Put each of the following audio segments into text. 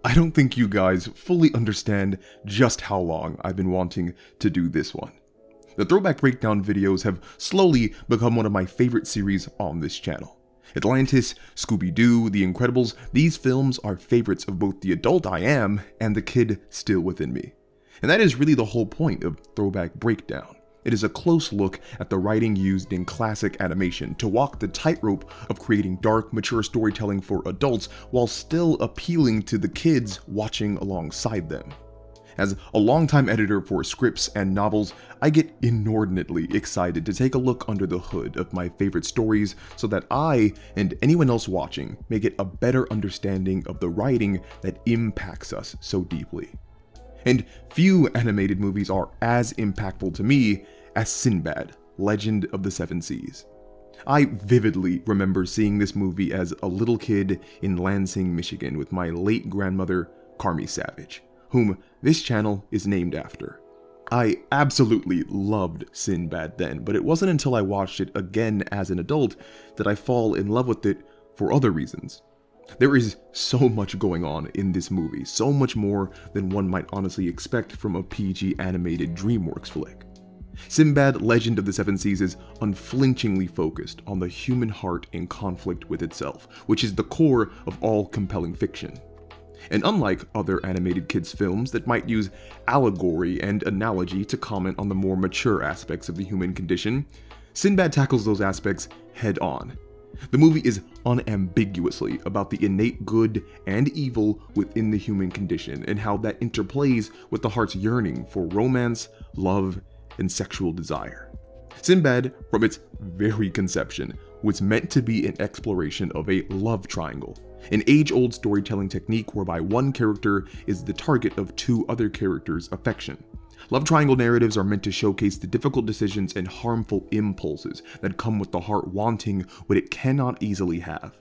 I don't think you guys fully understand just how long I've been wanting to do this one. The Throwback Breakdown videos have slowly become one of my favorite series on this channel. Atlantis, Scooby-Doo, The Incredibles, these films are favorites of both the adult I am and the kid still within me. And that is really the whole point of Throwback Breakdown. It is a close look at the writing used in classic animation to walk the tightrope of creating dark, mature storytelling for adults while still appealing to the kids watching alongside them. As a longtime editor for scripts and novels, I get inordinately excited to take a look under the hood of my favorite stories so that I and anyone else watching may get a better understanding of the writing that impacts us so deeply. And few animated movies are as impactful to me as Sinbad, Legend of the Seven Seas. I vividly remember seeing this movie as a little kid in Lansing, Michigan with my late grandmother, Carmi Savage, whom this channel is named after. I absolutely loved Sinbad then, but it wasn't until I watched it again as an adult that I fall in love with it for other reasons. There is so much going on in this movie, so much more than one might honestly expect from a PG animated Dreamworks flick. Sinbad, Legend of the Seven Seas is unflinchingly focused on the human heart in conflict with itself, which is the core of all compelling fiction. And unlike other animated kids' films that might use allegory and analogy to comment on the more mature aspects of the human condition, Sinbad tackles those aspects head on. The movie is unambiguously about the innate good and evil within the human condition and how that interplays with the heart's yearning for romance, love, and sexual desire. Sinbad, from its very conception, was meant to be an exploration of a love triangle, an age-old storytelling technique whereby one character is the target of two other characters' affection. Love triangle narratives are meant to showcase the difficult decisions and harmful impulses that come with the heart wanting what it cannot easily have.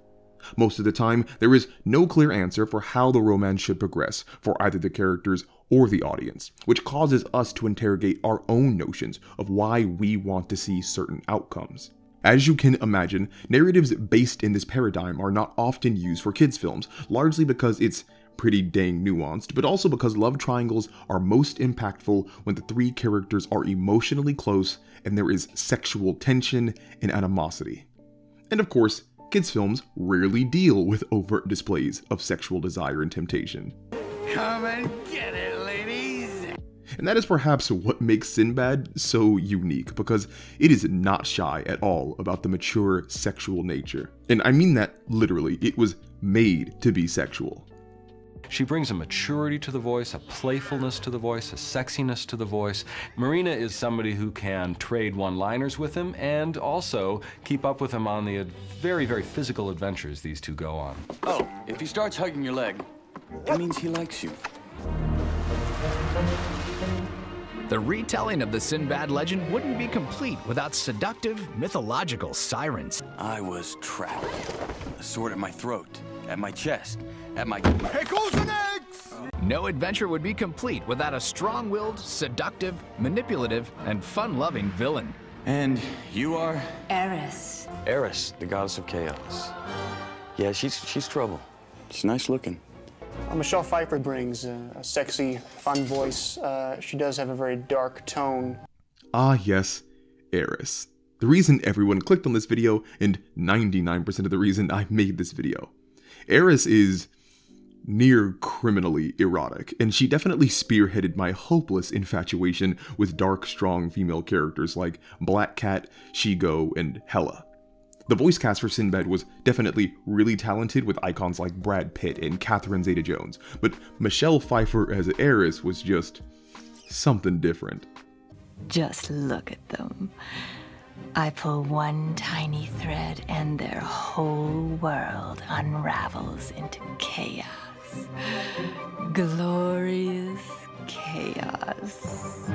Most of the time, there is no clear answer for how the romance should progress for either the characters or the audience, which causes us to interrogate our own notions of why we want to see certain outcomes. As you can imagine, narratives based in this paradigm are not often used for kids' films, largely because it's pretty dang nuanced, but also because love triangles are most impactful when the three characters are emotionally close and there is sexual tension and animosity. And of course, kids' films rarely deal with overt displays of sexual desire and temptation. Come and get it, ladies! And that is perhaps what makes Sinbad so unique, because it is not shy at all about the mature sexual nature. And I mean that literally, it was made to be sexual. She brings a maturity to the voice, a playfulness to the voice, a sexiness to the voice. Marina is somebody who can trade one-liners with him and also keep up with him on the very, very physical adventures these two go on. Oh, if he starts hugging your leg, it means he likes you. The retelling of the Sinbad legend wouldn't be complete without seductive, mythological sirens. I was trapped. A sword at my throat, at my chest, at my... Pickles and eggs! No adventure would be complete without a strong-willed, seductive, manipulative, and fun-loving villain. And you are? Eris. Eris, the goddess of chaos. Yeah, she's trouble. She's nice looking. Michelle Pfeiffer brings a sexy, fun voice. She does have a very dark tone. Ah yes, Eris. The reason everyone clicked on this video, and 99% of the reason I made this video. Eris is near criminally erotic, and she definitely spearheaded my hopeless infatuation with dark, strong female characters like Black Cat, She-Go, and Hela. The voice cast for Sinbad was definitely really talented with icons like Brad Pitt and Catherine Zeta-Jones, but Michelle Pfeiffer as Eris was just something different. Just look at them. I pull one tiny thread and their whole world unravels into chaos. Glorious chaos.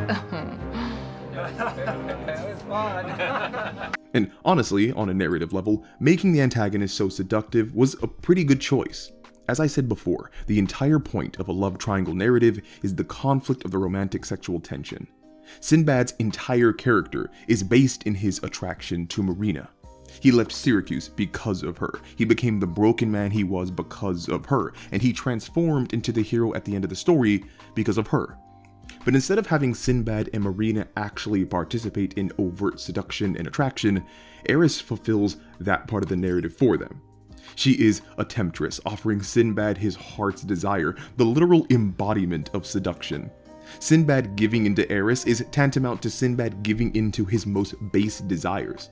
And honestly, on a narrative level, making the antagonist so seductive was a pretty good choice. As I said before, the entire point of a love triangle narrative is the conflict of the romantic sexual tension. Sinbad's entire character is based in his attraction to Marina. He left Syracuse because of her. He became the broken man he was because of her, and he transformed into the hero at the end of the story because of her. But instead of having Sinbad and Marina actually participate in overt seduction and attraction, Eris fulfills that part of the narrative for them. She is a temptress, offering Sinbad his heart's desire, the literal embodiment of seduction. Sinbad giving into Eris is tantamount to Sinbad giving into his most base desires.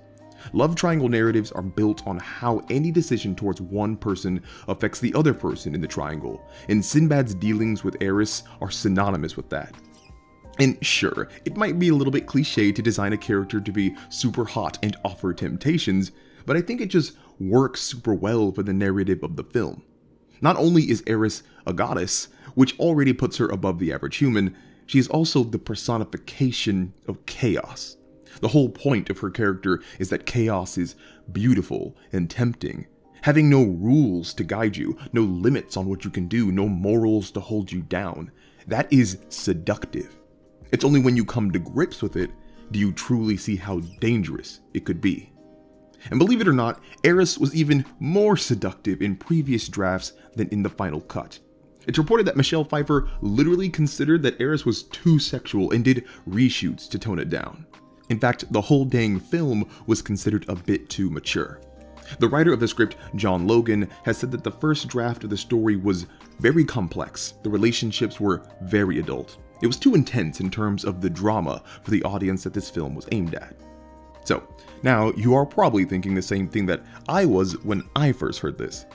Love triangle narratives are built on how any decision towards one person affects the other person in the triangle, and Sinbad's dealings with Eris are synonymous with that. And sure, it might be a little bit cliche to design a character to be super hot and offer temptations, but I think it just works super well for the narrative of the film. Not only is Eris a goddess, which already puts her above the average human, she is also the personification of chaos. The whole point of her character is that chaos is beautiful and tempting. Having no rules to guide you, no limits on what you can do, no morals to hold you down. That is seductive. It's only when you come to grips with it do you truly see how dangerous it could be. And believe it or not, Eris was even more seductive in previous drafts than in the final cut. It's reported that Michelle Pfeiffer literally considered that Eris was too sexual and did reshoots to tone it down. In fact, the whole dang film was considered a bit too mature. The writer of the script, John Logan, has said that the first draft of the story was very complex. The relationships were very adult. It was too intense in terms of the drama for the audience that this film was aimed at. So, now you are probably thinking the same thing that I was when I first heard this.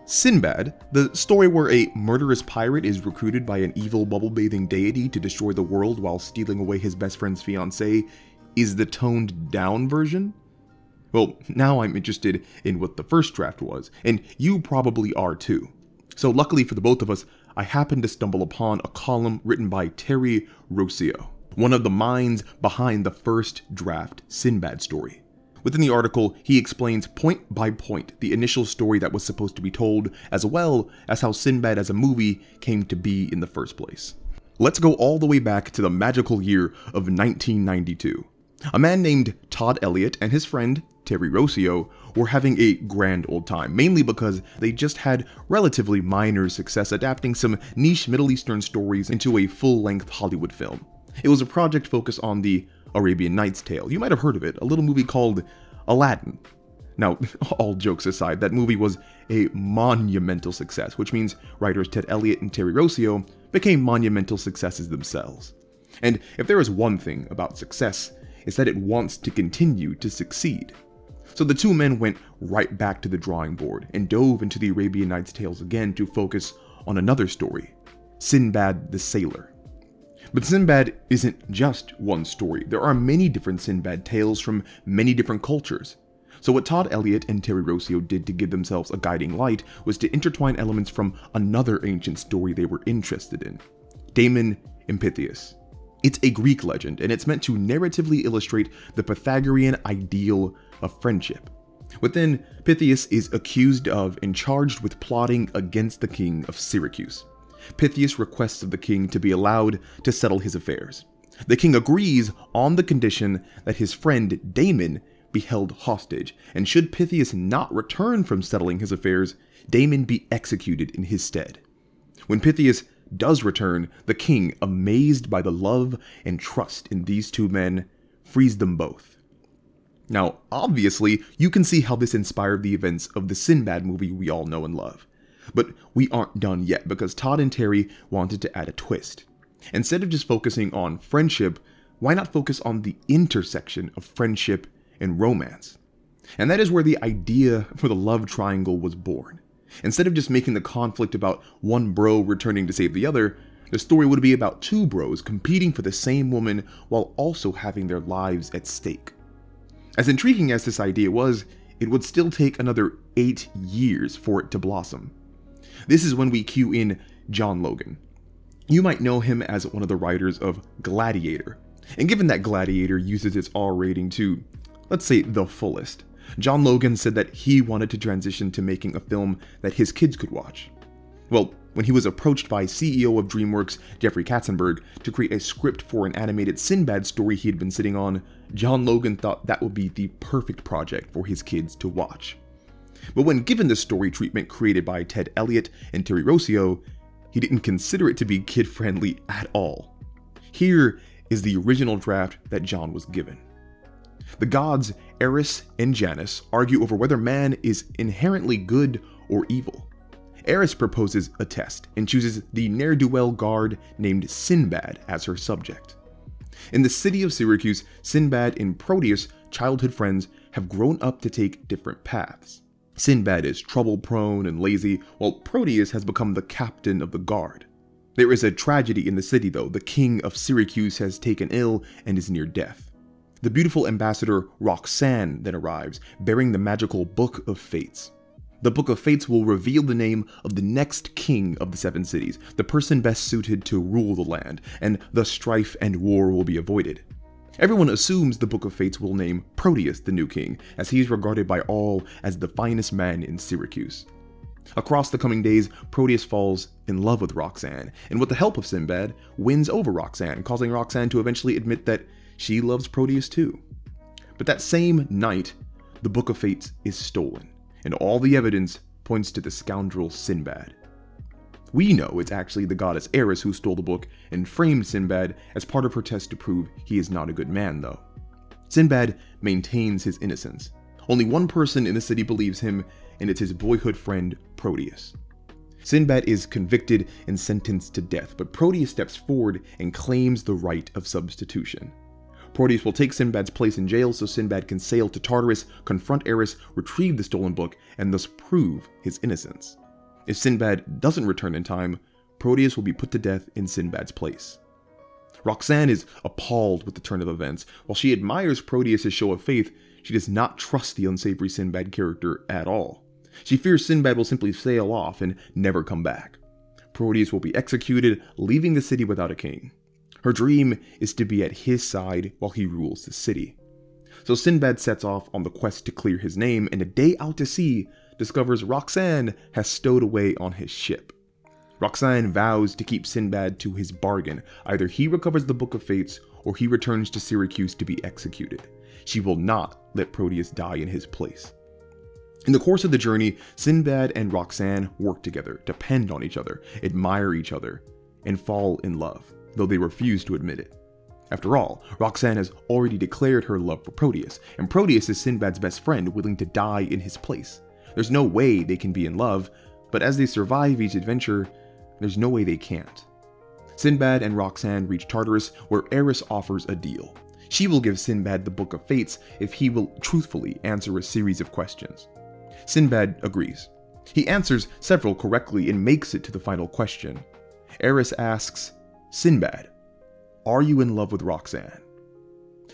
Sinbad, the story where a murderous pirate is recruited by an evil bubble-bathing deity to destroy the world while stealing away his best friend's fiancée, is the toned down version? Well, now I'm interested in what the first draft was, and you probably are too. So luckily for the both of us, I happened to stumble upon a column written by Terry Rossio, one of the minds behind the first draft Sinbad story. Within the article, he explains point by point the initial story that was supposed to be told, as well as how Sinbad as a movie came to be in the first place. Let's go all the way back to the magical year of 1992. A man named Todd Elliott and his friend, Terry Rossio, were having a grand old time, mainly because they just had relatively minor success adapting some niche Middle Eastern stories into a full-length Hollywood film. It was a project focused on the Arabian Nights tale. You might have heard of it, a little movie called Aladdin. Now, all jokes aside, that movie was a monumental success, which means writers Ted Elliott and Terry Rossio became monumental successes themselves. And if there is one thing about success, it's that it wants to continue to succeed. So the two men went right back to the drawing board and dove into the Arabian Nights tales again to focus on another story, Sinbad the Sailor. But Sinbad isn't just one story. There are many different Sinbad tales from many different cultures. So what Todd Elliott and Terry Rossio did to give themselves a guiding light was to intertwine elements from another ancient story they were interested in, Damon and Pythias. It's a Greek legend, and it's meant to narratively illustrate the Pythagorean ideal of friendship. Within, Pythias is accused of and charged with plotting against the king of Syracuse. Pythias requests of the king to be allowed to settle his affairs. The king agrees on the condition that his friend Damon be held hostage, and should Pythias not return from settling his affairs, Damon be executed in his stead. When Pythias does return, the king, amazed by the love and trust in these two men, frees them both. Now, obviously, you can see how this inspired the events of the Sinbad movie we all know and love. But we aren't done yet, because Todd and Terry wanted to add a twist. Instead of just focusing on friendship, why not focus on the intersection of friendship and romance? And that is where the idea for the love triangle was born. Instead of just making the conflict about one bro returning to save the other, the story would be about two bros competing for the same woman while also having their lives at stake. As intriguing as this idea was, it would still take another 8 years for it to blossom. This is when we cue in John Logan. You might know him as one of the writers of Gladiator, and given that Gladiator uses its R rating to, let's say, the fullest, John Logan said that he wanted to transition to making a film that his kids could watch. Well, When he was approached by CEO of Dreamworks, Jeffrey Katzenberg, to create a script for an animated Sinbad story he had been sitting on, John Logan thought that would be the perfect project for his kids to watch. But when given the story treatment created by Ted Elliott and Terry Rossio, he didn't consider it to be kid-friendly at all. Here is the original draft that John was given. The gods Eris and Janus argue over whether man is inherently good or evil. Eris proposes a test and chooses the ne'er-do-well guard named Sinbad as her subject. In the city of Syracuse, Sinbad and Proteus, childhood friends, have grown up to take different paths. Sinbad is trouble-prone and lazy, while Proteus has become the captain of the guard. There is a tragedy in the city though. The king of Syracuse has taken ill and is near death. The beautiful ambassador Roxanne then arrives, bearing the magical Book of Fates. The Book of Fates will reveal the name of the next king of the 7 cities, the person best suited to rule the land, and thus strife and war will be avoided. Everyone assumes the Book of Fates will name Proteus the new king, as he is regarded by all as the finest man in Syracuse. Across the coming days, Proteus falls in love with Roxanne, and with the help of Sinbad, wins over Roxanne, causing Roxanne to eventually admit that she loves Proteus too. But that same night, the Book of Fates is stolen, and all the evidence points to the scoundrel Sinbad. We know it's actually the goddess Eris who stole the book and framed Sinbad as part of her test to prove he is not a good man though. Sinbad maintains his innocence. Only one person in the city believes him, and it's his boyhood friend Proteus. Sinbad is convicted and sentenced to death, but Proteus steps forward and claims the right of substitution. Proteus will take Sinbad's place in jail so Sinbad can sail to Tartarus, confront Eris, retrieve the stolen book, and thus prove his innocence. If Sinbad doesn't return in time, Proteus will be put to death in Sinbad's place. Roxanne is appalled with the turn of events. While she admires Proteus' show of faith, she does not trust the unsavory Sinbad character at all. She fears Sinbad will simply sail off and never come back. Proteus will be executed, leaving the city without a king. Her dream is to be at his side while he rules the city. So Sinbad sets off on the quest to clear his name, and a day out to sea, discovers Roxanne has stowed away on his ship. Roxanne vows to keep Sinbad to his bargain. Either he recovers the Book of Fates, or he returns to Syracuse to be executed. She will not let Proteus die in his place. In the course of the journey, Sinbad and Roxanne work together, depend on each other, admire each other, and fall in love, though they refuse to admit it. After all, Roxanne has already declared her love for Proteus, and Proteus is Sinbad's best friend willing to die in his place. There's no way they can be in love, but as they survive each adventure, there's no way they can't. Sinbad and Roxanne reach Tartarus, where Eris offers a deal. She will give Sinbad the Book of Fates if he will truthfully answer a series of questions. Sinbad agrees. He answers several correctly and makes it to the final question. Eris asks, "Sinbad, are you in love with Roxanne?"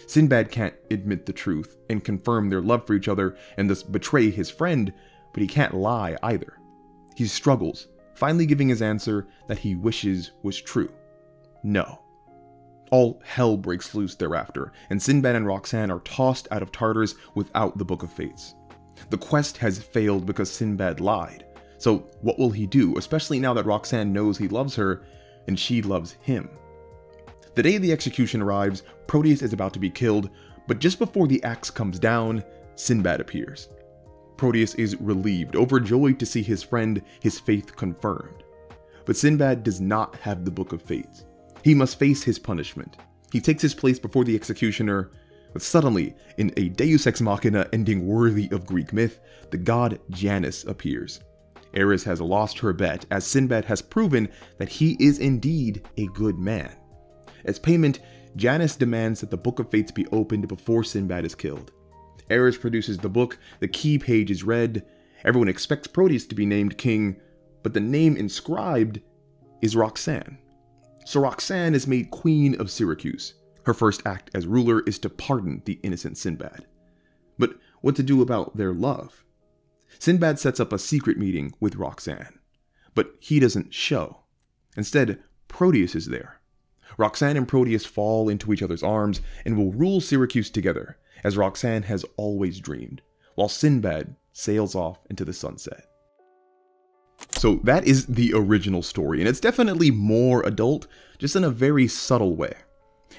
Sinbad can't admit the truth and confirm their love for each other and thus betray his friend, but he can't lie either. He struggles, finally giving his answer that he wishes was true. No. All hell breaks loose thereafter, and Sinbad and Roxanne are tossed out of Tartarus without the Book of Fates. The quest has failed because Sinbad lied. So what will he do, especially now that Roxanne knows he loves her and she loves him? The day the execution arrives, Proteus is about to be killed, but just before the axe comes down, Sinbad appears. Proteus is relieved, overjoyed to see his friend, his faith confirmed. But Sinbad does not have the Book of Fates. He must face his punishment. He takes his place before the executioner, but suddenly, in a deus ex machina ending worthy of Greek myth, the god Janus appears. Eris has lost her bet, as Sinbad has proven that he is indeed a good man. As payment, Janus demands that the Book of Fates be opened before Sinbad is killed. Eris produces the book, the key page is read, everyone expects Proteus to be named king, but the name inscribed is Roxanne. So Roxanne is made queen of Syracuse. Her first act as ruler is to pardon the innocent Sinbad. But what to do about their love? Sinbad sets up a secret meeting with Roxanne, but he doesn't show. Instead, Proteus is there. Roxanne and Proteus fall into each other's arms and will rule Syracuse together, as Roxanne has always dreamed, while Sinbad sails off into the sunset. So that is the original story, and it's definitely more adult, just in a very subtle way.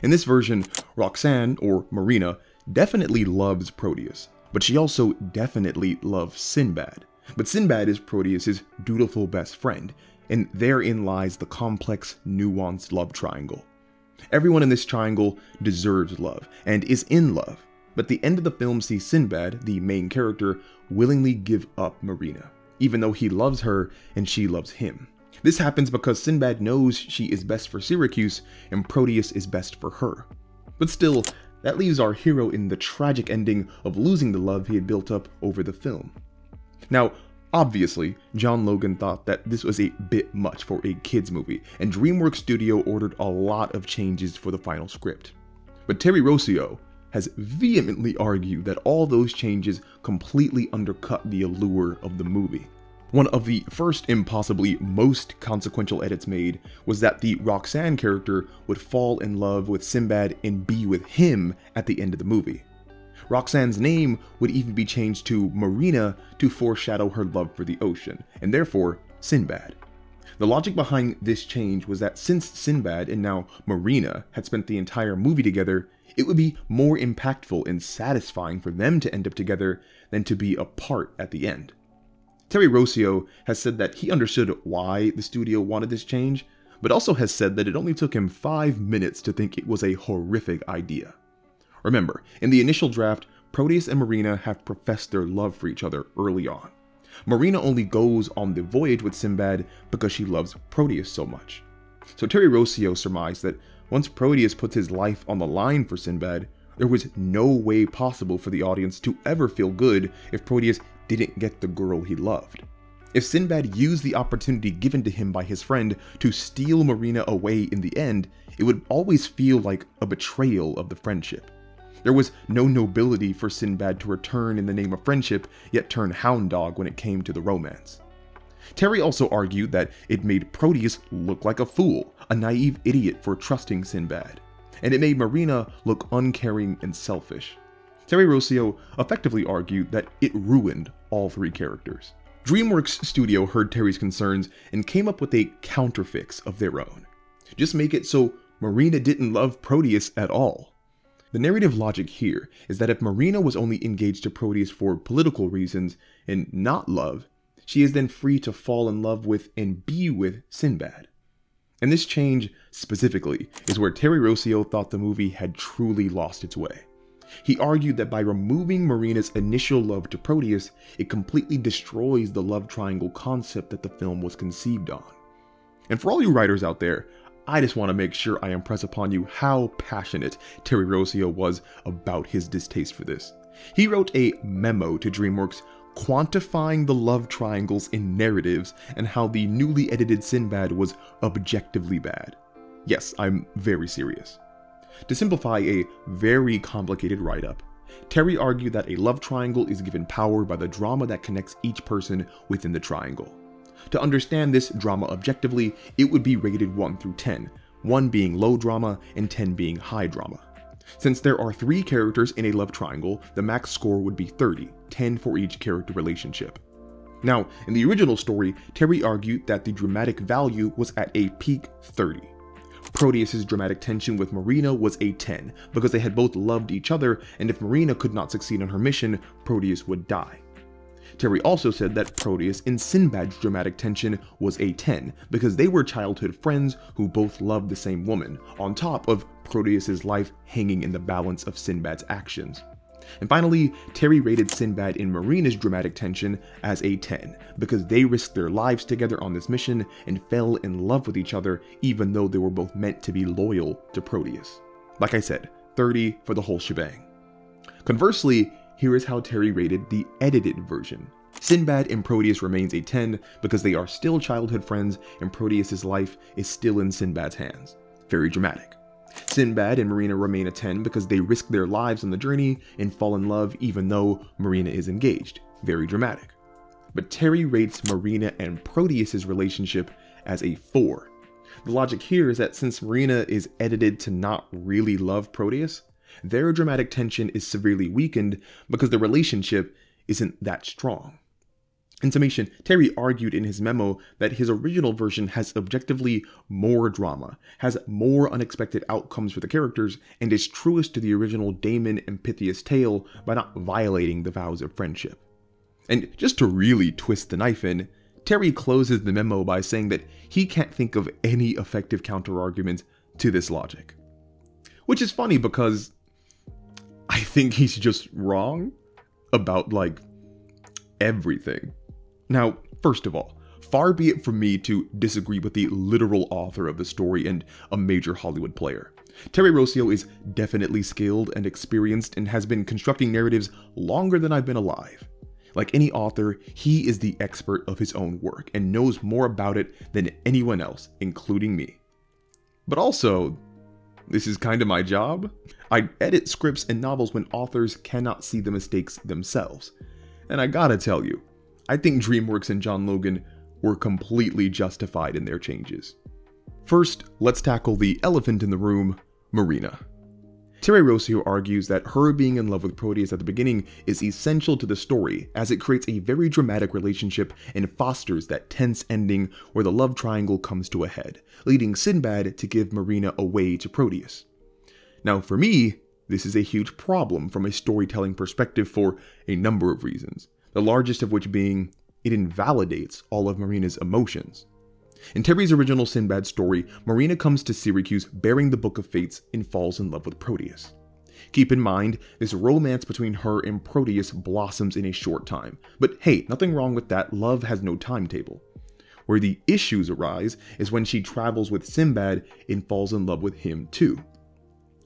In this version, Roxanne, or Marina, definitely loves Proteus, but she also definitely loves Sinbad. But Sinbad is Proteus's dutiful best friend, and therein lies the complex, nuanced love triangle. Everyone in this triangle deserves love, and is in love, but the end of the film sees Sinbad, the main character, willingly give up Marina, even though he loves her and she loves him. This happens because Sinbad knows she is best for Syracuse and Proteus is best for her. But still, that leaves our hero in the tragic ending of losing the love he had built up over the film. Now, obviously, John Logan thought that this was a bit much for a kids movie, and Dreamworks Studio ordered a lot of changes for the final script. But Terry Rossio has vehemently argued that all those changes completely undercut the allure of the movie. One of the first and possibly most consequential edits made was that the Roxanne character would fall in love with Sinbad and be with him at the end of the movie. Roxanne's name would even be changed to Marina to foreshadow her love for the ocean, and therefore Sinbad. The logic behind this change was that since Sinbad and now Marina had spent the entire movie together, it would be more impactful and satisfying for them to end up together than to be apart at the end. Terry Rossio has said that he understood why the studio wanted this change, but also has said that it only took him 5 minutes to think it was a horrific idea. Remember, in the initial draft, Proteus and Marina have professed their love for each other early on. Marina only goes on the voyage with Sinbad because she loves Proteus so much. So Terry Rossio surmised that once Proteus puts his life on the line for Sinbad, there was no way possible for the audience to ever feel good if Proteus didn't get the girl he loved. If Sinbad used the opportunity given to him by his friend to steal Marina away in the end, it would always feel like a betrayal of the friendship. There was no nobility for Sinbad to return in the name of friendship, yet turn hound dog when it came to the romance. Terry also argued that it made Proteus look like a fool, a naive idiot for trusting Sinbad, and it made Marina look uncaring and selfish. Terry Rossio effectively argued that it ruined all three characters. Dreamworks Studio heard Terry's concerns and came up with a counterfix of their own. Just make it so Marina didn't love Proteus at all. The narrative logic here is that if Marina was only engaged to Proteus for political reasons and not love, she is then free to fall in love with and be with Sinbad. And this change, specifically, is where Terry Rossio thought the movie had truly lost its way. He argued that by removing Marina's initial love to Proteus, it completely destroys the love triangle concept that the film was conceived on. And for all you writers out there, I just want to make sure I impress upon you how passionate Terry Rossio was about his distaste for this. He wrote a memo to DreamWorks quantifying the love triangles in narratives and how the newly edited Sinbad was objectively bad. Yes, I'm very serious. To simplify a very complicated write-up, Terry argued that a love triangle is given power by the drama that connects each person within the triangle. To understand this drama objectively, it would be rated 1 through 10, 1 being low drama and 10 being high drama. Since there are 3 characters in a love triangle, the max score would be 30, 10 for each character relationship. Now, in the original story, Terry argued that the dramatic value was at a peak 30. Proteus's dramatic tension with Marina was a 10, because they had both loved each other, and if Marina could not succeed on her mission, Proteus would die. Terry also said that Proteus and Sinbad's dramatic tension was a 10, because they were childhood friends who both loved the same woman, on top of Proteus's life hanging in the balance of Sinbad's actions. And finally, Terry rated Sinbad and Marina's dramatic tension as a 10, because they risked their lives together on this mission and fell in love with each other even though they were both meant to be loyal to Proteus. Like I said, 30 for the whole shebang. Conversely, here is how Terry rated the edited version. Sinbad and Proteus remains a 10 because they are still childhood friends and Proteus's life is still in Sinbad's hands. Very dramatic. Sinbad and Marina remain a 10 because they risk their lives on the journey and fall in love even though Marina is engaged. Very dramatic. But Terry rates Marina and Proteus's relationship as a 4. The logic here is that since Marina is edited to not really love Proteus, their dramatic tension is severely weakened because the relationship isn't that strong. In summation, Terry argued in his memo that his original version has objectively more drama, has more unexpected outcomes for the characters, and is truest to the original Damon and Pythia's tale by not violating the vows of friendship. And just to really twist the knife in, Terry closes the memo by saying that he can't think of any effective counterargument to this logic. Which is funny because I think he's just wrong about, like, everything. Now, first of all, far be it from me to disagree with the literal author of the story and a major Hollywood player. Terry Rossio is definitely skilled and experienced and has been constructing narratives longer than I've been alive. Like any author, he is the expert of his own work and knows more about it than anyone else, including me. But also, this is kind of my job. I edit scripts and novels when authors cannot see the mistakes themselves. And I gotta tell you, I think Dreamworks and John Logan were completely justified in their changes. First, let's tackle the elephant in the room, Marina. Terry Rossio argues that her being in love with Proteus at the beginning is essential to the story, as it creates a very dramatic relationship and fosters that tense ending where the love triangle comes to a head, leading Sinbad to give Marina away to Proteus. Now for me, this is a huge problem from a storytelling perspective for a number of reasons, the largest of which being it invalidates all of Marina's emotions. In Terry's original Sinbad story, Marina comes to Syracuse bearing the Book of Fates and falls in love with Proteus. Keep in mind, this romance between her and Proteus blossoms in a short time, but hey, nothing wrong with that, love has no timetable. Where the issues arise is when she travels with Sinbad and falls in love with him too.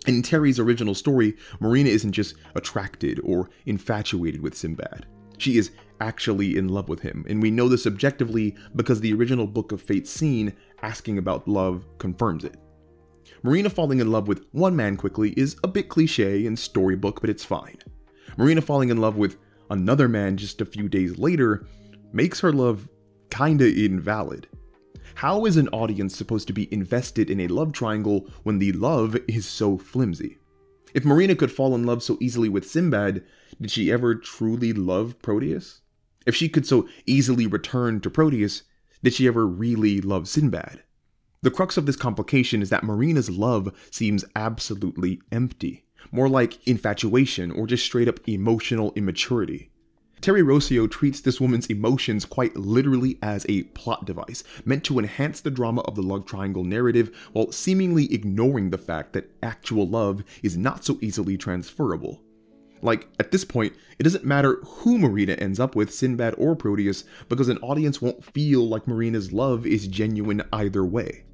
In Terry's original story, Marina isn't just attracted or infatuated with Sinbad. She is actually in love with him, and we know this objectively because the original Book of Fates scene asking about love confirms it. Marina falling in love with one man quickly is a bit cliche and storybook, but it's fine. Marina falling in love with another man just a few days later makes her love kinda invalid. How is an audience supposed to be invested in a love triangle when the love is so flimsy? If Marina could fall in love so easily with Sinbad, did she ever truly love Proteus? If she could so easily return to Proteus, did she ever really love Sinbad? The crux of this complication is that Marina's love seems absolutely empty, more like infatuation or just straight up emotional immaturity. Terry Rossio treats this woman's emotions quite literally as a plot device, meant to enhance the drama of the love triangle narrative while seemingly ignoring the fact that actual love is not so easily transferable. Like, at this point, it doesn't matter who Marina ends up with, Sinbad or Proteus, because an audience won't feel like Marina's love is genuine either way.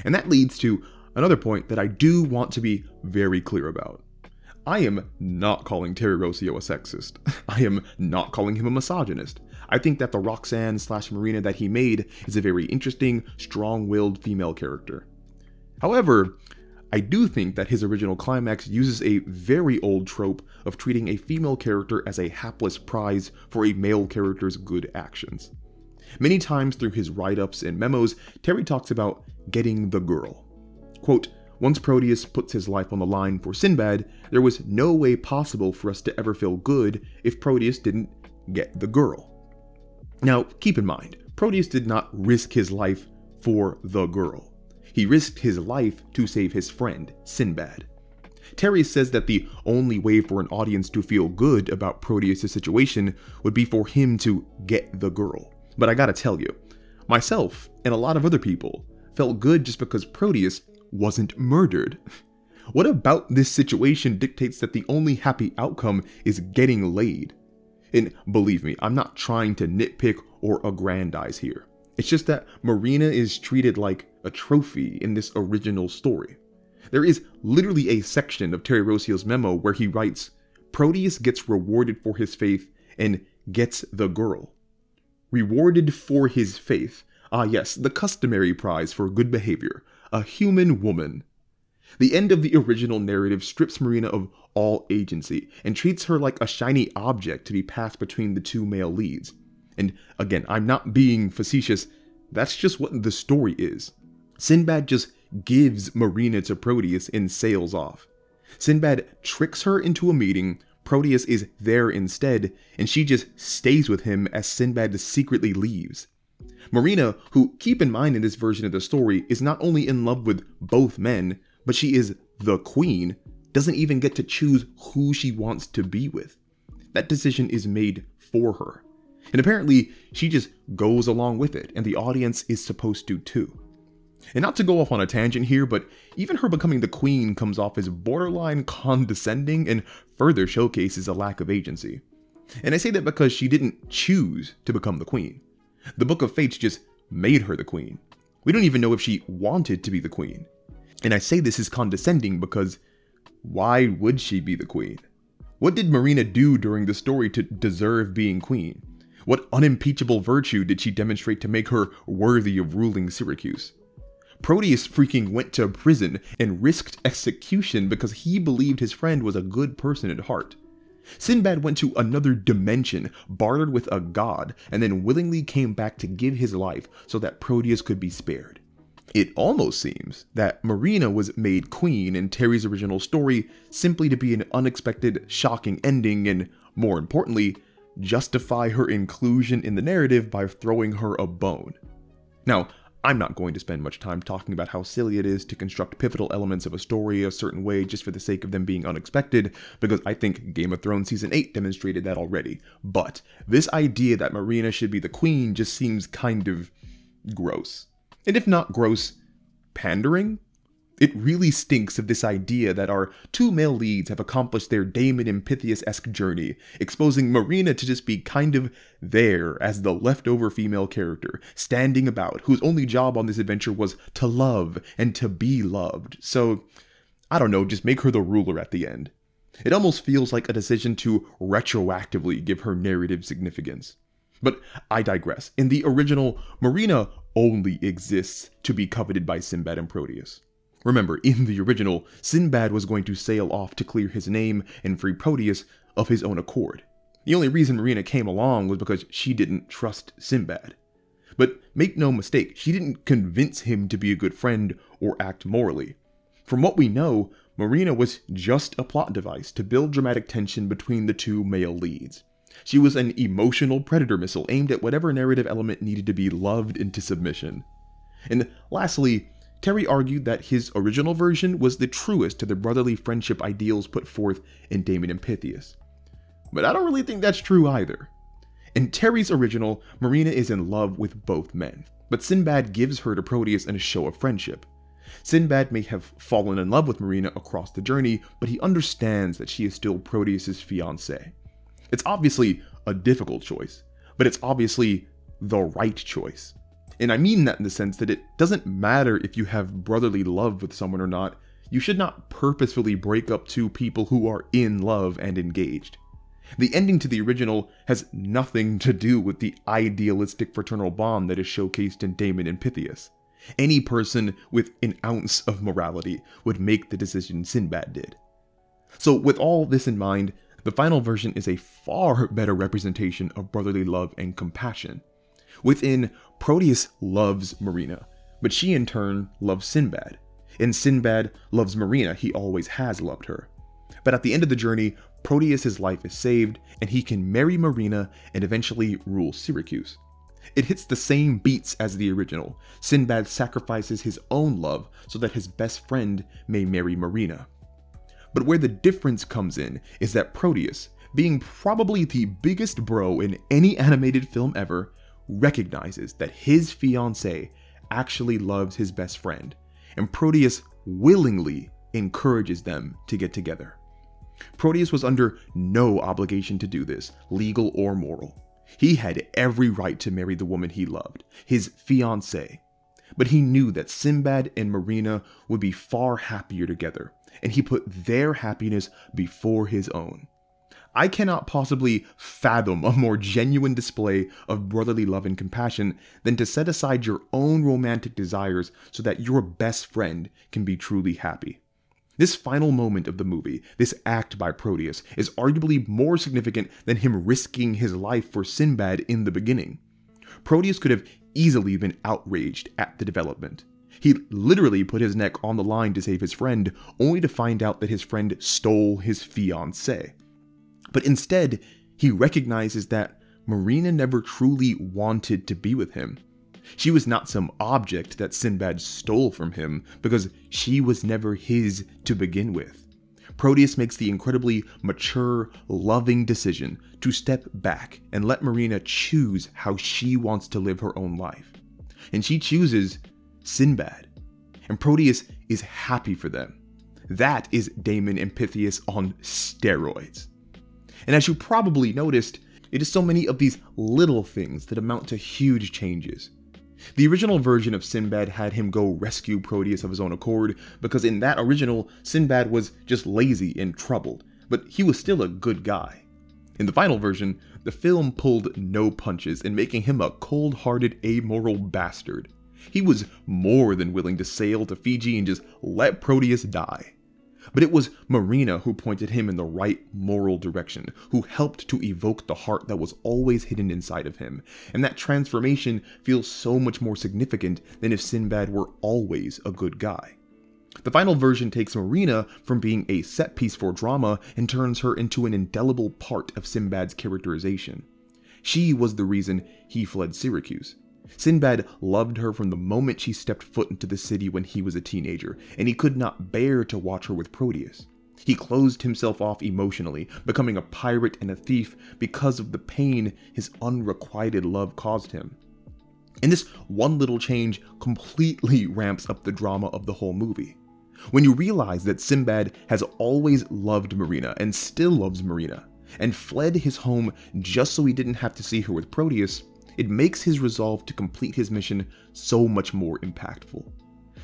And that leads to another point that I do want to be very clear about. I am not calling Terry Rossio a sexist. I am not calling him a misogynist. I think that the Roxanne/Marina that he made is a very interesting, strong-willed female character. However, I do think that his original climax uses a very old trope of treating a female character as a hapless prize for a male character's good actions. Many times through his write-ups and memos, Terry talks about getting the girl. Quote, "Once Proteus puts his life on the line for Sinbad, there was no way possible for us to ever feel good if Proteus didn't get the girl." Now, keep in mind, Proteus did not risk his life for the girl. He risked his life to save his friend, Sinbad. Terry says that the only way for an audience to feel good about Proteus' situation would be for him to get the girl. But I gotta tell you, myself and a lot of other people felt good just because Proteus wasn't murdered. What about this situation dictates that the only happy outcome is getting laid? And believe me, I'm not trying to nitpick or aggrandize here. It's just that Marina is treated like a trophy in this original story. There is literally a section of Terry Rossio's memo where he writes, "Proteus gets rewarded for his faith and gets the girl." Rewarded for his faith. Ah yes, the customary prize for good behavior. A human woman. The end of the original narrative strips Marina of all agency and treats her like a shiny object to be passed between the two male leads. And again, I'm not being facetious, that's just what the story is. Sinbad just gives Marina to Proteus and sails off. Sinbad tricks her into a meeting, Proteus is there instead, and she just stays with him as Sinbad secretly leaves. Marina, who, keep in mind in this version of the story, is not only in love with both men, but she is the queen, doesn't even get to choose who she wants to be with. That decision is made for her. And apparently, she just goes along with it, and the audience is supposed to too. And not to go off on a tangent here, but even her becoming the queen comes off as borderline condescending and further showcases a lack of agency. And I say that because she didn't choose to become the queen. The Book of Fates just made her the queen. We don't even know if she wanted to be the queen. And I say this is condescending because why would she be the queen? What did Marina do during the story to deserve being queen? What unimpeachable virtue did she demonstrate to make her worthy of ruling Syracuse? Proteus freaking went to prison and risked execution because he believed his friend was a good person at heart. Sinbad went to another dimension, bartered with a god, and then willingly came back to give his life so that Proteus could be spared. It almost seems that Marina was made queen in Terry's original story simply to be an unexpected, shocking ending and, more importantly, justify her inclusion in the narrative by throwing her a bone. Now, I'm not going to spend much time talking about how silly it is to construct pivotal elements of a story a certain way just for the sake of them being unexpected, because I think Game of Thrones Season 8 demonstrated that already. But this idea that Marina should be the queen just seems kind of gross. And if not gross, pandering? It really stinks of this idea that our two male leads have accomplished their Damon and Pythias-esque journey, exposing Marina to just be kind of there as the leftover female character, standing about, whose only job on this adventure was to love and to be loved. So, I don't know, just make her the ruler at the end. It almost feels like a decision to retroactively give her narrative significance. But I digress. In the original, Marina only exists to be coveted by Sinbad and Proteus. Remember, in the original, Sinbad was going to sail off to clear his name and free Proteus of his own accord. The only reason Marina came along was because she didn't trust Sinbad. But make no mistake, she didn't convince him to be a good friend or act morally. From what we know, Marina was just a plot device to build dramatic tension between the two male leads. She was an emotional predator missile aimed at whatever narrative element needed to be loved into submission. And lastly, Terry argued that his original version was the truest to the brotherly friendship ideals put forth in Damon and Pythias. But I don't really think that's true either. In Terry's original, Marina is in love with both men, but Sinbad gives her to Proteus in a show of friendship. Sinbad may have fallen in love with Marina across the journey, but he understands that she is still Proteus's fiancée. It's obviously a difficult choice, but it's obviously the right choice. And I mean that in the sense that it doesn't matter if you have brotherly love with someone or not. You should not purposefully break up two people who are in love and engaged. The ending to the original has nothing to do with the idealistic fraternal bond that is showcased in Damon and Pythias. Any person with an ounce of morality would make the decision Sinbad did. So with all this in mind, the final version is a far better representation of brotherly love and compassion. Within, Proteus loves Marina, but she in turn loves Sinbad. And Sinbad loves Marina, he always has loved her. But at the end of the journey, Proteus's life is saved, and he can marry Marina and eventually rule Syracuse. It hits the same beats as the original. Sinbad sacrifices his own love so that his best friend may marry Marina. But where the difference comes in is that Proteus, being probably the biggest bro in any animated film ever, recognizes that his fiancée actually loves his best friend, and Proteus willingly encourages them to get together. Proteus was under no obligation to do this, legal or moral. He had every right to marry the woman he loved, his fiancée. But he knew that Sinbad and Marina would be far happier together, and he put their happiness before his own. I cannot possibly fathom a more genuine display of brotherly love and compassion than to set aside your own romantic desires so that your best friend can be truly happy. This final moment of the movie, this act by Proteus, is arguably more significant than him risking his life for Sinbad in the beginning. Proteus could have easily been outraged at the development. He literally put his neck on the line to save his friend, only to find out that his friend stole his fiancée. But instead, he recognizes that Marina never truly wanted to be with him. She was not some object that Sinbad stole from him, because she was never his to begin with. Proteus makes the incredibly mature, loving decision to step back and let Marina choose how she wants to live her own life. And she chooses Sinbad. And Proteus is happy for them. That is Damon and Pythias on steroids. And as you probably noticed, it is so many of these little things that amount to huge changes. The original version of Sinbad had him go rescue Proteus of his own accord, because in that original, Sinbad was just lazy and troubled, but he was still a good guy. In the final version, the film pulled no punches in making him a cold-hearted, amoral bastard. He was more than willing to sail to Fiji and just let Proteus die. But it was Marina who pointed him in the right moral direction, who helped to evoke the heart that was always hidden inside of him, and that transformation feels so much more significant than if Sinbad were always a good guy. The final version takes Marina from being a set piece for drama and turns her into an indelible part of Sinbad's characterization. She was the reason he fled Syracuse. Sinbad loved her from the moment she stepped foot into the city when he was a teenager, and he could not bear to watch her with Proteus. He closed himself off emotionally, becoming a pirate and a thief because of the pain his unrequited love caused him. And this one little change completely ramps up the drama of the whole movie. When you realize that Sinbad has always loved Marina and still loves Marina, and fled his home just so he didn't have to see her with Proteus, it makes his resolve to complete his mission so much more impactful.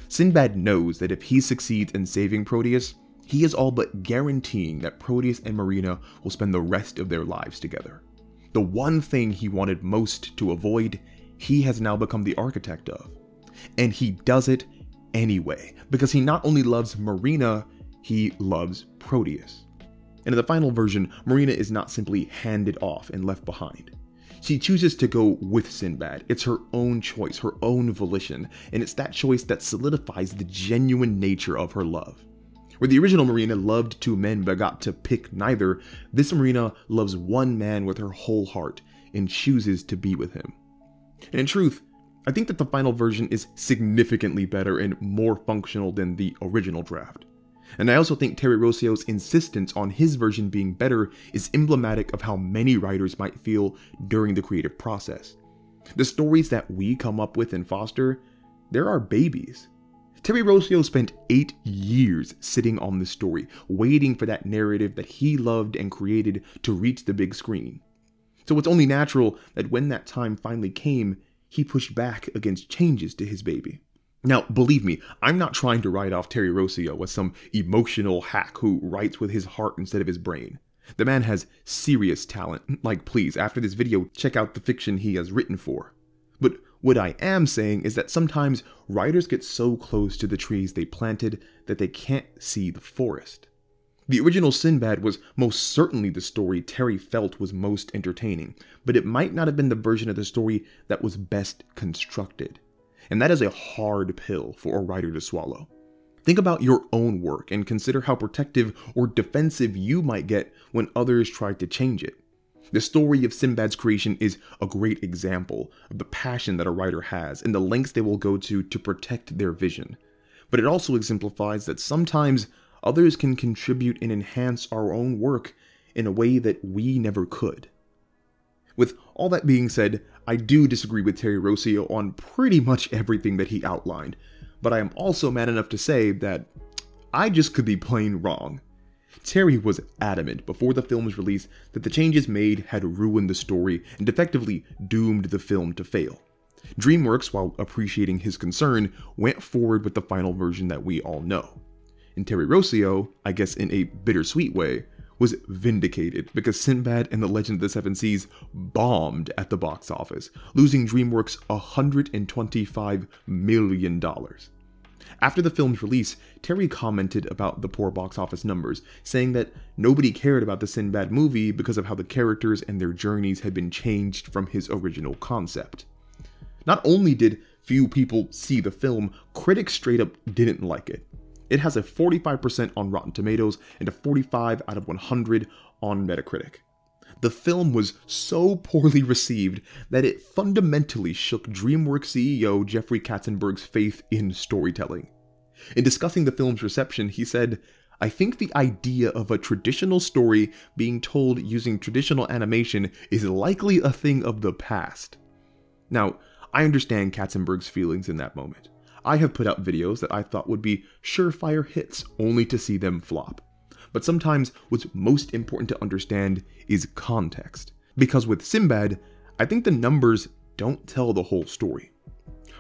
Sinbad knows that if he succeeds in saving Proteus, he is all but guaranteeing that Proteus and Marina will spend the rest of their lives together. The one thing he wanted most to avoid, he has now become the architect of. And he does it anyway, because he not only loves Marina, he loves Proteus. And in the final version, Marina is not simply handed off and left behind. She chooses to go with Sinbad. It's her own choice, her own volition, and it's that choice that solidifies the genuine nature of her love. Where the original Marina loved two men but got to pick neither, this Marina loves one man with her whole heart and chooses to be with him. And in truth, I think that the final version is significantly better and more functional than the original draft. And I also think Terry Rossio's insistence on his version being better is emblematic of how many writers might feel during the creative process. The stories that we come up with in Foster, they're our babies. Terry Rossio spent 8 years sitting on this story, waiting for that narrative that he loved and created to reach the big screen. So it's only natural that when that time finally came, he pushed back against changes to his baby. Now, believe me, I'm not trying to write off Terry Rossio as some emotional hack who writes with his heart instead of his brain. The man has serious talent. Like, please, after this video, check out the fiction he has written for. But what I am saying is that sometimes writers get so close to the trees they planted that they can't see the forest. The original Sinbad was most certainly the story Terry felt was most entertaining, but it might not have been the version of the story that was best constructed. And that is a hard pill for a writer to swallow. Think about your own work and consider how protective or defensive you might get when others try to change it. The story of Sinbad's creation is a great example of the passion that a writer has and the lengths they will go to protect their vision. But it also exemplifies that sometimes others can contribute and enhance our own work in a way that we never could. With all that being said, I do disagree with Terry Rossio on pretty much everything that he outlined, but I am also man enough to say that I just could be plain wrong. Terry was adamant before the film's release that the changes made had ruined the story and effectively doomed the film to fail. Dreamworks, while appreciating his concern, went forward with the final version that we all know. And Terry Rossio, I guess in a bittersweet way, was vindicated because Sinbad and the Legend of the Seven Seas bombed at the box office, losing Dreamworks $125 million. After the film's release, Terry commented about the poor box office numbers, saying that nobody cared about the Sinbad movie because of how the characters and their journeys had been changed from his original concept. Not only did few people see the film, critics straight up didn't like it. It has a 45% on Rotten Tomatoes and a 45 out of 100 on Metacritic. The film was so poorly received that it fundamentally shook Dreamworks CEO Jeffrey Katzenberg's faith in storytelling. In discussing the film's reception, he said, "I think the idea of a traditional story being told using traditional animation is likely a thing of the past." Now, I understand Katzenberg's feelings in that moment. I have put out videos that I thought would be surefire hits only to see them flop. But sometimes what's most important to understand is context. Because with Sinbad, I think the numbers don't tell the whole story.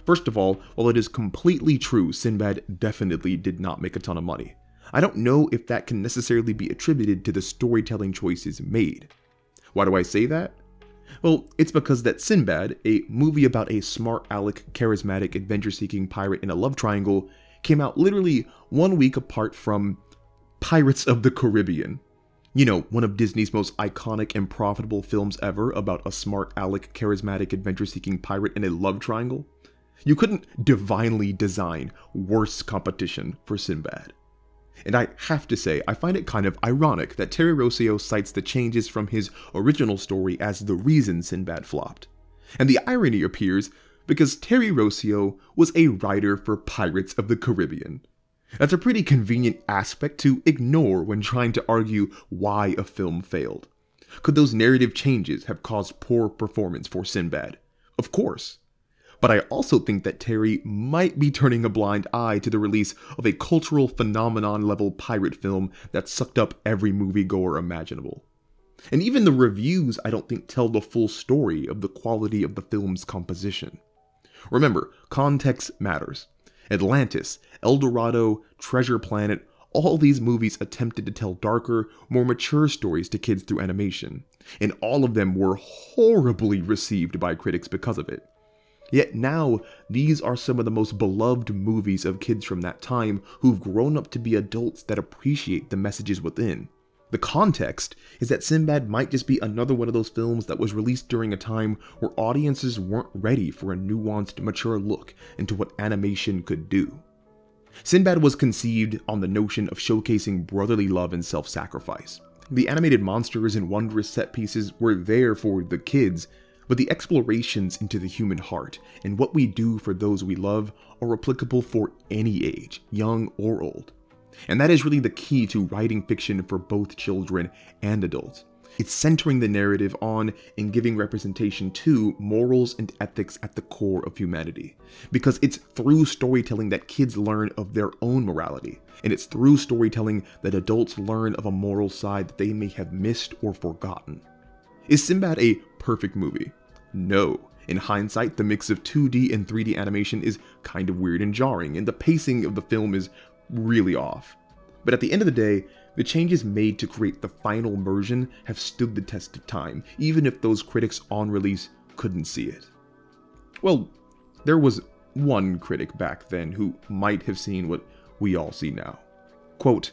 First of all, while it is completely true Sinbad definitely did not make a ton of money, I don't know if that can necessarily be attributed to the storytelling choices made. Why do I say that? Well, it's because that Sinbad, a movie about a smart aleck, charismatic, adventure-seeking pirate in a love triangle, came out literally 1 week apart from Pirates of the Caribbean. You know, one of Disney's most iconic and profitable films ever about a smart aleck, charismatic, adventure-seeking pirate in a love triangle. You couldn't divinely design worse competition for Sinbad. And I have to say, I find it kind of ironic that Terry Rossio cites the changes from his original story as the reason Sinbad flopped. And the irony appears because Terry Rossio was a writer for Pirates of the Caribbean. That's a pretty convenient aspect to ignore when trying to argue why a film failed. Could those narrative changes have caused poor performance for Sinbad? Of course. But I also think that Terry might be turning a blind eye to the release of a cultural phenomenon level pirate film that sucked up every moviegoer imaginable. And even the reviews I don't think tell the full story of the quality of the film's composition. Remember, context matters. Atlantis, El Dorado, Treasure Planet, all these movies attempted to tell darker, more mature stories to kids through animation, and all of them were horribly received by critics because of it. Yet now, these are some of the most beloved movies of kids from that time who've grown up to be adults that appreciate the messages within. The context is that Sinbad might just be another one of those films that was released during a time where audiences weren't ready for a nuanced, mature look into what animation could do. Sinbad was conceived on the notion of showcasing brotherly love and self-sacrifice. The animated monsters and wondrous set pieces were there for the kids, but the explorations into the human heart and what we do for those we love are applicable for any age, young or old. And that is really the key to writing fiction for both children and adults. It's centering the narrative on and giving representation to morals and ethics at the core of humanity. Because it's through storytelling that kids learn of their own morality, and it's through storytelling that adults learn of a moral side that they may have missed or forgotten. Is Sinbad a perfect movie? No. In hindsight, the mix of 2D and 3D animation is kind of weird and jarring, and the pacing of the film is really off. But at the end of the day, the changes made to create the final version have stood the test of time, even if those critics on release couldn't see it. Well, there was one critic back then who might have seen what we all see now. Quote,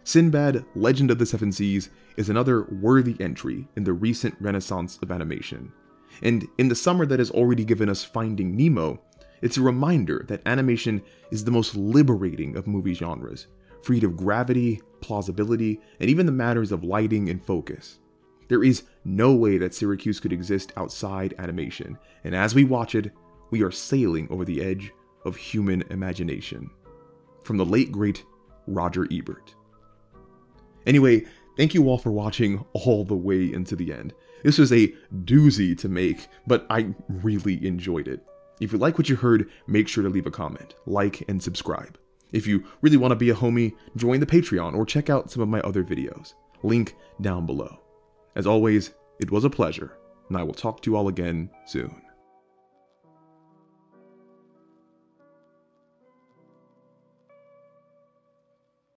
"Sinbad, Legend of the Seven Seas is another worthy entry in the recent renaissance of animation. And in the summer that has already given us Finding Nemo, it's a reminder that animation is the most liberating of movie genres, freed of gravity, plausibility, and even the matters of lighting and focus. There is no way that Syracuse could exist outside animation, and as we watch it, we are sailing over the edge of human imagination." From the late great Roger Ebert. Anyway, thank you all for watching all the way into the end. This was a doozy to make, but I really enjoyed it. If you like what you heard, make sure to leave a comment, like, and subscribe. If you really want to be a homie, join the Patreon or check out some of my other videos. Link down below. As always, it was a pleasure, and I will talk to you all again soon.